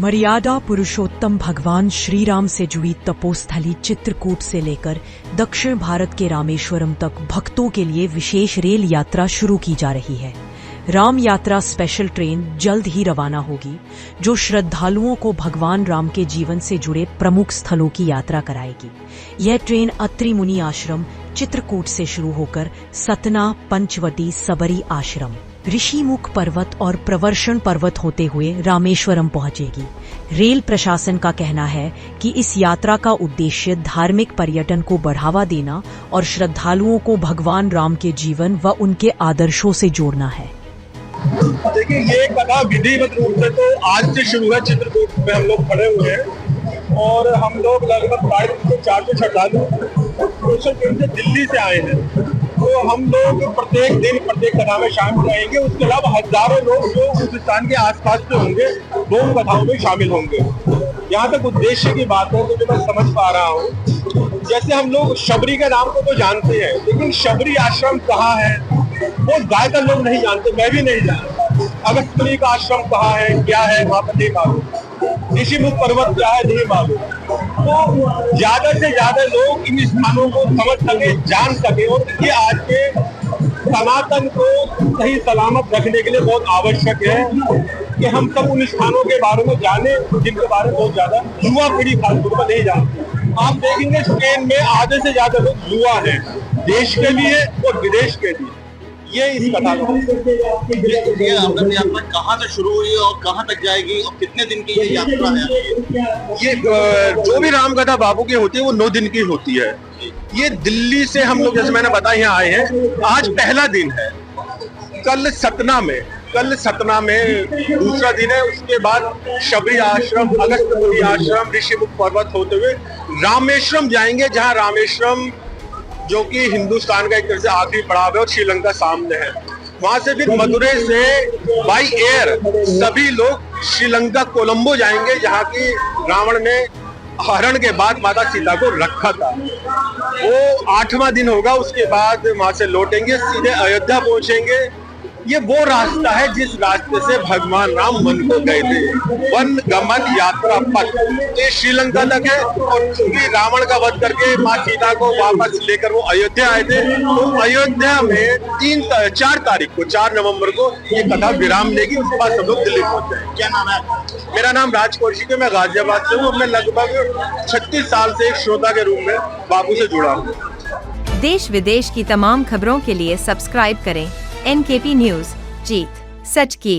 मर्यादा पुरुषोत्तम भगवान श्री राम से जुड़ी तपोस्थली चित्रकूट से लेकर दक्षिण भारत के रामेश्वरम तक भक्तों के लिए विशेष रेल यात्रा शुरू की जा रही है। राम यात्रा स्पेशल ट्रेन जल्द ही रवाना होगी, जो श्रद्धालुओं को भगवान राम के जीवन से जुड़े प्रमुख स्थलों की यात्रा कराएगी। यह ट्रेन अत्रि मुनि आश्रम चित्रकूट से शुरू होकर सतना, पंचवटी, सबरी आश्रम, ऋषिमुख पर्वत और प्रवर्षण पर्वत होते हुए रामेश्वरम पहुंचेगी। रेल प्रशासन का कहना है कि इस यात्रा का उद्देश्य धार्मिक पर्यटन को बढ़ावा देना और श्रद्धालुओं को भगवान राम के जीवन व उनके आदर्शों से जोड़ना है। देखिए, ये कथा विधिवत रूप से तो आज से शुरू है। चित्रकूट में हम लोग खड़े हुए हैं और हम लोग लगभग 400 श्रद्धालु से दिल्ली से आए हैं। तो हम लोग प्रत्येक दिन प्रत्येक कथा में शामिल रहेंगे। उसके अलावा हजारों लोग जो उस स्थान के आसपास से होंगे वो कथाओं में शामिल होंगे। यहाँ तक उद्देश्य की बात है तो जो मैं समझ पा रहा हूँ, जैसे हम लोग शबरी के नाम को तो जानते हैं, लेकिन शबरी आश्रम कहाँ है वो ज्यादातर लोग नहीं जानते, मैं भी नहीं जानता। अगस्त्यमुनि का आश्रम कहाँ है, क्या है, वहां पर नहीं मालूम। ऋषिमुख पर्वत क्या है, नहीं मालूम। तो ज्यादा से ज्यादा लोग इन स्थानों को समझ सके, जान सके, और ये आज के सनातन को सही सलामत रखने के लिए बहुत आवश्यक है कि हम सब उन स्थानों के बारे में जाने जिनके बारे में बहुत ज्यादा युवा पीढ़ी खासतौर पर नहीं जानती। आप देखेंगे ट्रेन में आधे से ज्यादा लोग युवा हैं, देश के लिए और विदेश के लिए। ये इस कथा ये अमृत यात्रा कहाँ से शुरू हुई और कहाँ तक जाएगी और कितने दिन की ये यात्रा है? ये जो भी राम कथा बाबू की होती है वो 9 दिन की होती है। ये दिल्ली से हम लोग, जैसे मैंने बताया, यहाँ आए हैं। आज पहला दिन है। कल सतना में दूसरा दिन है। उसके बाद शबरी आश्रम, अगस्त्यमुनि आश्रम, ऋषिमुख पर्वत होते हुए रामेश्वरम जाएंगे, जहाँ रामेश्वरम जो कि हिंदुस्तान का एक तरह से आखिरी पड़ाव है और श्रीलंका सामने है। वहां से फिर मदुरै से बाई एयर सभी लोग श्रीलंका कोलंबो जाएंगे, जहाँ की रावण ने हरण के बाद माता सीता को रखा था। वो 8वां दिन होगा। उसके बाद वहां से लौटेंगे, सीधे अयोध्या पहुंचेंगे। ये वो रास्ता है जिस रास्ते से भगवान राम वन को गए थे, वन गमन यात्रा पथ। ये श्रीलंका तक है और चूंकि रावण का वध करके माँ सीता को वापस लेकर वो अयोध्या आए थे, तो अयोध्या में 4 नवंबर को ये कथा विराम लेगी। उसके बाद सब लोग दिल्ली पहुंच जाएंगे। क्या नाम है? मेरा नाम राज कौशिक है, मैं गाजियाबाद से हूँ। मैं लगभग 36 साल से एक श्रोता के रूप में बाबू से जुड़ा हूँ। देश विदेश की तमाम खबरों के लिए सब्सक्राइब करें NKP न्यूज। जीत सच की।